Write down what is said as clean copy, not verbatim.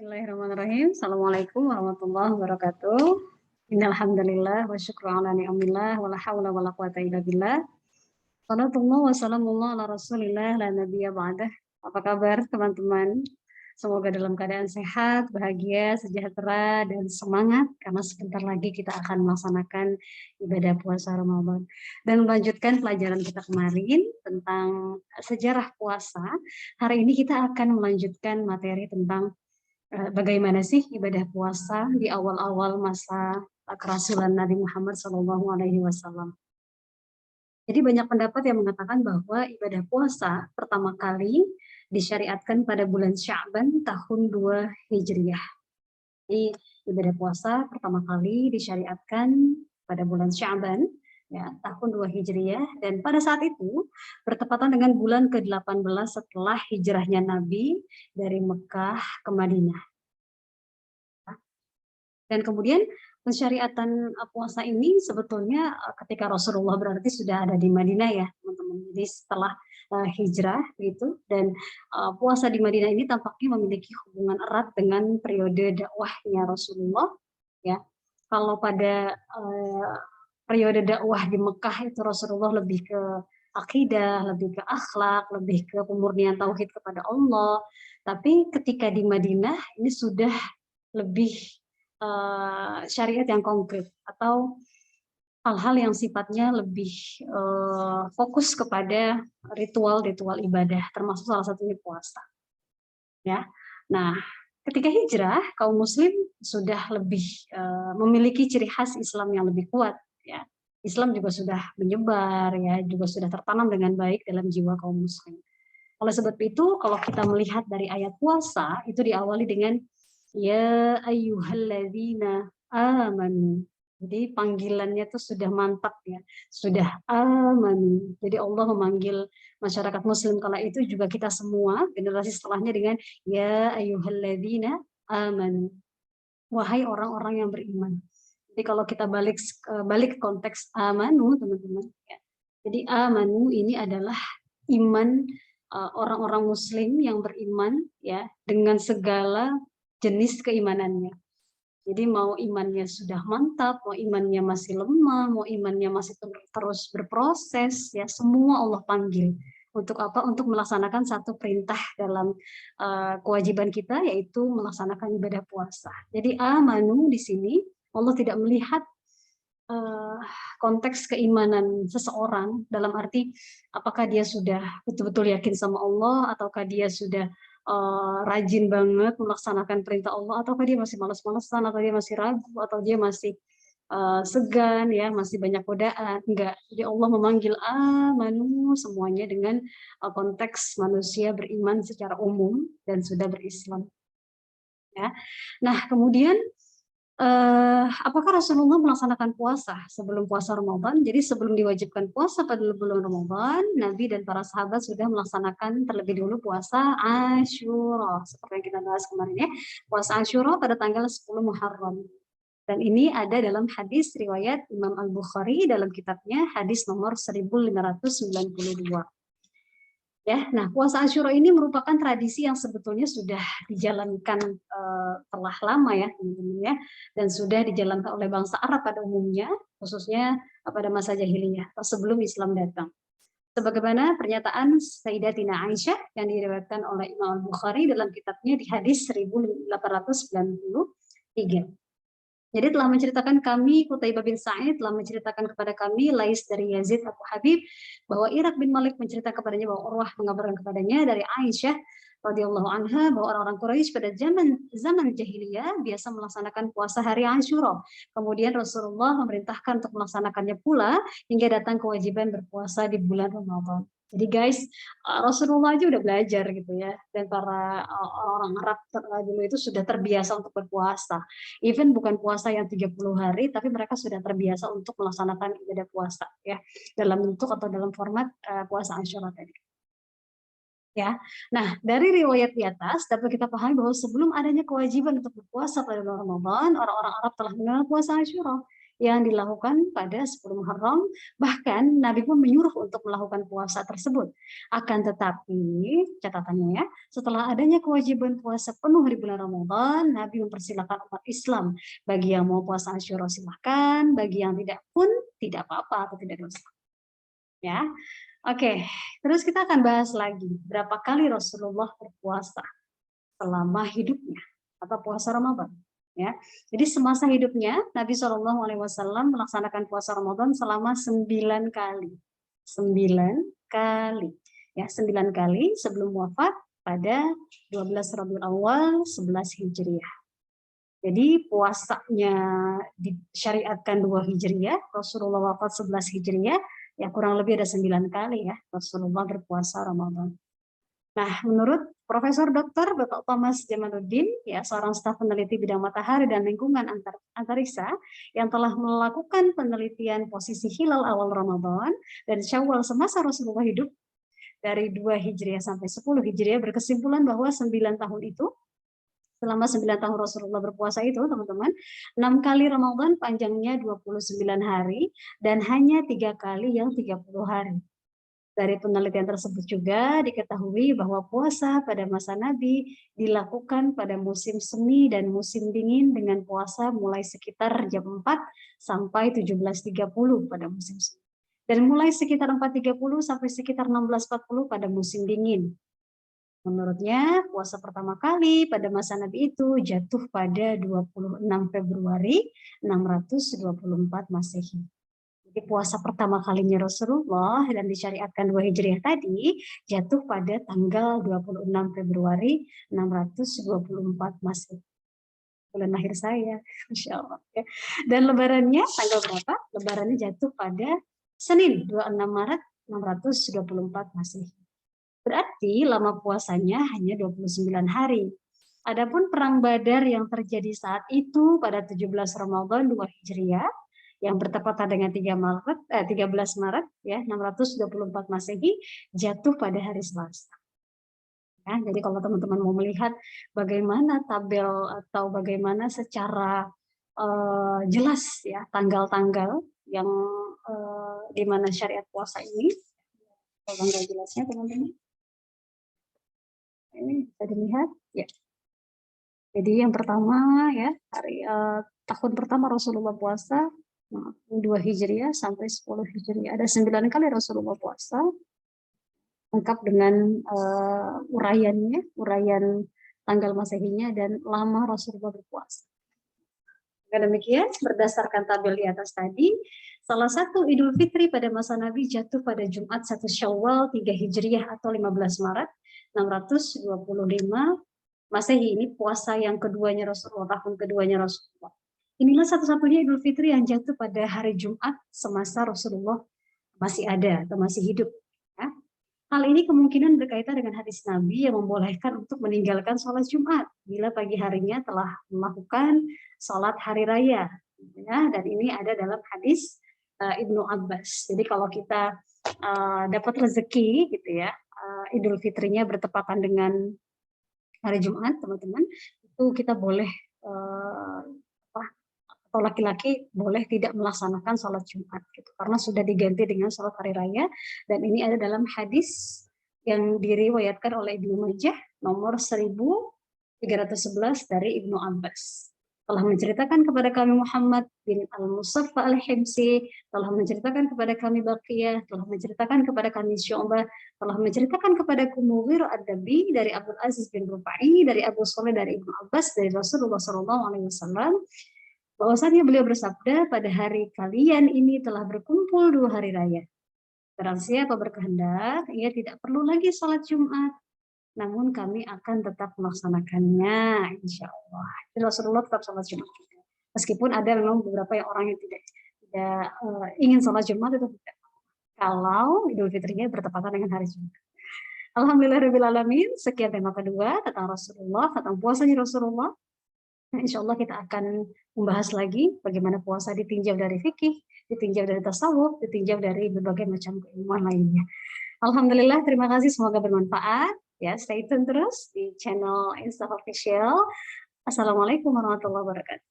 Bismillahirrahmanirrahim. Assalamualaikum warahmatullahi wabarakatuh. Innal hamdalillah wa syukru ala ni'amillah wa la haula wa la quwata illa billah. Salatullah wa salamullah ala Rasulillah la nabiyya ba'dah. Apa kabar teman-teman? Semoga dalam keadaan sehat, bahagia, sejahtera, dan semangat karena sebentar lagi kita akan melaksanakan ibadah puasa Ramadan. Dan melanjutkan pelajaran kita kemarin tentang sejarah puasa. Hari ini kita akan melanjutkan materi tentang bagaimana sih ibadah puasa di awal-awal masa kerasulan Nabi Muhammad SAW. Jadi banyak pendapat yang mengatakan bahwa ibadah puasa pertama kali disyariatkan pada bulan Sya'ban tahun 2 Hijriah. Jadi ibadah puasa pertama kali disyariatkan pada bulan Sya'ban ya, tahun 2 Hijriah, dan pada saat itu bertepatan dengan bulan ke-18 setelah hijrahnya Nabi dari Mekah ke Madinah. Dan kemudian pensyariatan puasa ini sebetulnya ketika Rasulullah berarti sudah ada di Madinah ya teman-teman. Jadi setelah hijrah gitu, dan puasa di Madinah ini tampaknya memiliki hubungan erat dengan periode dakwahnya Rasulullah ya. Kalau pada periode dakwah di Mekah itu Rasulullah lebih ke akidah, lebih ke akhlak, lebih ke pemurnian tauhid kepada Allah. Tapi ketika di Madinah ini sudah lebih syariat yang konkret atau hal-hal yang sifatnya lebih fokus kepada ritual-ritual ibadah, termasuk salah satunya puasa. Ya, nah ketika hijrah kaum Muslim sudah lebih memiliki ciri khas Islam yang lebih kuat. Ya, Islam juga sudah menyebar, ya, juga sudah tertanam dengan baik dalam jiwa kaum Muslim. Oleh sebab itu, kalau kita melihat dari ayat puasa itu diawali dengan ya ayyuhalladzina amanu. Jadi panggilannya itu sudah mantap ya, sudah amanu. Jadi Allah memanggil masyarakat muslim kala itu juga kita semua generasi setelahnya dengan ya ayyuhalladzina amanu. Wahai orang-orang yang beriman. Jadi kalau kita balik konteks amanu teman-teman ya. Jadi amanu ini adalah iman orang-orang muslim yang beriman ya dengan segala jenis keimanannya. Jadi mau imannya sudah mantap, mau imannya masih lemah, mau imannya masih terus berproses, ya semua Allah panggil. Untuk apa? Untuk melaksanakan satu perintah dalam kewajiban kita, yaitu melaksanakan ibadah puasa. Jadi amanu di sini Allah tidak melihat konteks keimanan seseorang dalam arti apakah dia sudah betul-betul yakin sama Allah, ataukah dia sudah rajin banget melaksanakan perintah Allah, ataukah dia masih malas-malasan, atau dia masih ragu, atau dia masih segan, ya masih banyak godaan. Enggak. Jadi Allah memanggil amanu semuanya dengan konteks manusia beriman secara umum dan sudah berislam. Ya. Nah kemudian apakah Rasulullah melaksanakan puasa sebelum puasa Ramadan? Jadi sebelum diwajibkan puasa pada bulan Ramadan, Nabi dan para sahabat sudah melaksanakan terlebih dulu puasa Asyura. Seperti yang kita bahas kemarin ya, puasa Asyura pada tanggal 10 Muharram. Dan ini ada dalam hadis riwayat Imam Al-Bukhari dalam kitabnya hadis nomor 1592. Ya, nah puasa Asyura ini merupakan tradisi yang sebetulnya sudah dijalankan telah lama ya teman-teman ya, dan sudah dijalankan oleh bangsa Arab pada umumnya, khususnya pada masa jahiliyah atau sebelum Islam datang. Sebagaimana pernyataan Sayyidatina Aisyah yang diriwayatkan oleh Imam Al-Bukhari dalam kitabnya di hadis 1893. Jadi telah menceritakan kami, Qutaibah bin Sa'id telah menceritakan kepada kami, Lais dari Yazid Abu Habib, bahwa Irak bin Malik menceritakan kepadanya, bahwa Urwah mengabarkan kepadanya dari Aisyah radhiyallahu anha, bahwa orang-orang Quraisy pada zaman jahiliyah biasa melaksanakan puasa hari Asyura. Kemudian Rasulullah memerintahkan untuk melaksanakannya pula hingga datang kewajiban berpuasa di bulan Ramadan. Jadi guys, Rasulullah aja udah belajar gitu ya, dan para orang Arab dulu itu sudah terbiasa untuk berpuasa. Even bukan puasa yang 30 hari, tapi mereka sudah terbiasa untuk melaksanakan ibadah puasa ya, dalam bentuk atau dalam format puasa Asyura tadi. Ya, nah dari riwayat di atas dapat kita pahami bahwa sebelum adanya kewajiban untuk berpuasa pada bulan Ramadan, orang-orang Arab telah mengenal puasa Asyura. yang dilakukan pada 10 Muharram. Bahkan Nabi pun menyuruh untuk melakukan puasa tersebut. Akan tetapi, catatannya ya, setelah adanya kewajiban puasa penuh di bulan Ramadan, Nabi mempersilahkan umat Islam. Bagi yang mau puasa Asyura silahkan, bagi yang tidak pun tidak apa-apa atau tidak dosa. Ya, oke. Terus kita akan bahas lagi berapa kali Rasulullah berpuasa selama hidupnya atau puasa Ramadan. Ya, jadi semasa hidupnya Nabi SAW melaksanakan puasa Ramadan selama 9 kali, 9 kali, ya 9 kali sebelum wafat pada 12 Rabiul Awal 11 Hijriah. Jadi puasanya disyariatkan 2 Hijriah, Rasulullah wafat 11 Hijriah, ya kurang lebih ada 9 kali ya Rasulullah berpuasa Ramadan. Nah, menurut Profesor Dr. Bapak Thomas Jamaluddin, ya seorang staf peneliti bidang matahari dan lingkungan antariksa yang telah melakukan penelitian posisi hilal awal Ramadan dan Syawal semasa Rasulullah hidup dari 2 Hijriah sampai 10 Hijriah, berkesimpulan bahwa 9 tahun itu, selama 9 tahun Rasulullah berpuasa itu, teman-teman, 6 kali Ramadan panjangnya 29 hari dan hanya 3 kali yang 30 hari. Dari penelitian tersebut juga diketahui bahwa puasa pada masa Nabi dilakukan pada musim semi dan musim dingin dengan puasa mulai sekitar jam 4 sampai 17.30 pada musim semi. Dan mulai sekitar 4.30 sampai sekitar 16.40 pada musim dingin. Menurutnya, puasa pertama kali pada masa Nabi itu jatuh pada 26 Februari 624 Masehi. Jadi puasa pertama kalinya Rasulullah dan disyariatkan 2 Hijriah tadi jatuh pada tanggal 26 Februari 624 Masehi. Bulan lahir saya, Insya Allah. Dan lebarannya tanggal berapa? Lebarannya jatuh pada Senin 26 Maret 624 Masehi. Berarti lama puasanya hanya 29 hari. Adapun perang Badar yang terjadi saat itu pada 17 Ramadan 2 Hijriah yang bertepatan dengan 13 Maret ya 624 Masehi jatuh pada hari Selasa. Ya, jadi kalau teman-teman mau melihat bagaimana tabel atau bagaimana secara jelas ya tanggal-tanggal yang di mana syariat puasa ini, tanggal jelasnya teman-teman. Ini bisa dilihat ya. Jadi yang pertama ya tahun pertama Rasulullah puasa 2 Hijriah sampai 10 Hijriah. Ada 9 kali Rasulullah puasa, lengkap dengan uraian tanggal Masehinya dan lama Rasulullah berpuasa. Dengan demikian, berdasarkan tabel di atas tadi, salah satu Idul Fitri pada masa Nabi jatuh pada Jumat 1 Syawal 3 Hijriah atau 15 Maret 625 Masehi. Ini puasa yang keduanya Rasulullah, tahun keduanya Rasulullah. Inilah satu-satunya Idul Fitri yang jatuh pada hari Jumat semasa Rasulullah masih ada atau masih hidup. Ya. Hal ini kemungkinan berkaitan dengan hadis Nabi yang membolehkan untuk meninggalkan sholat Jumat bila pagi harinya telah melakukan sholat hari raya. Ya, dan ini ada dalam hadis Ibnu Abbas. Jadi kalau kita dapat rezeki, gitu ya, Idul Fitrinya bertepatan dengan hari Jumat, teman-teman, itu kita boleh atau laki-laki boleh tidak melaksanakan sholat Jumat gitu, karena sudah diganti dengan sholat hari raya. Dan ini ada dalam hadis yang diriwayatkan oleh Ibnu Majah nomor 1311 dari Ibnu Abbas. Telah menceritakan kepada kami Muhammad bin Al-Musaffa Al-Himsi, telah menceritakan kepada kami Baqiyah, telah menceritakan kepada kami Syu'bah, telah menceritakan kepada Mughirah Ad-Dabi dari Abdul Aziz bin Rufa'i, dari Abu Shalih dari Ibnu Abbas, dari Rasulullah SAW, bahwasanya beliau bersabda, pada hari kalian ini telah berkumpul 2 hari raya. Barang siapa berkehendak, ia tidak perlu lagi sholat Jumat, namun kami akan tetap melaksanakannya, insya Allah. Jadi Rasulullah tetap sholat Jumat. Meskipun ada memang beberapa orang yang tidak ingin sholat Jumat, itu tidak. Kalau Idul Fitrinya bertepatan dengan hari Jumat. Alhamdulillahirrahmanirrahim. Sekian tema kedua tentang Rasulullah, tentang puasanya Rasulullah. Nah, insya Allah kita akan membahas lagi bagaimana puasa ditinjau dari fikih, ditinjau dari tasawuf, ditinjau dari berbagai macam keilmuan lainnya. Alhamdulillah, terima kasih, semoga bermanfaat. Ya, stay tune terus di channel Insta Official. Assalamualaikum warahmatullahi wabarakatuh.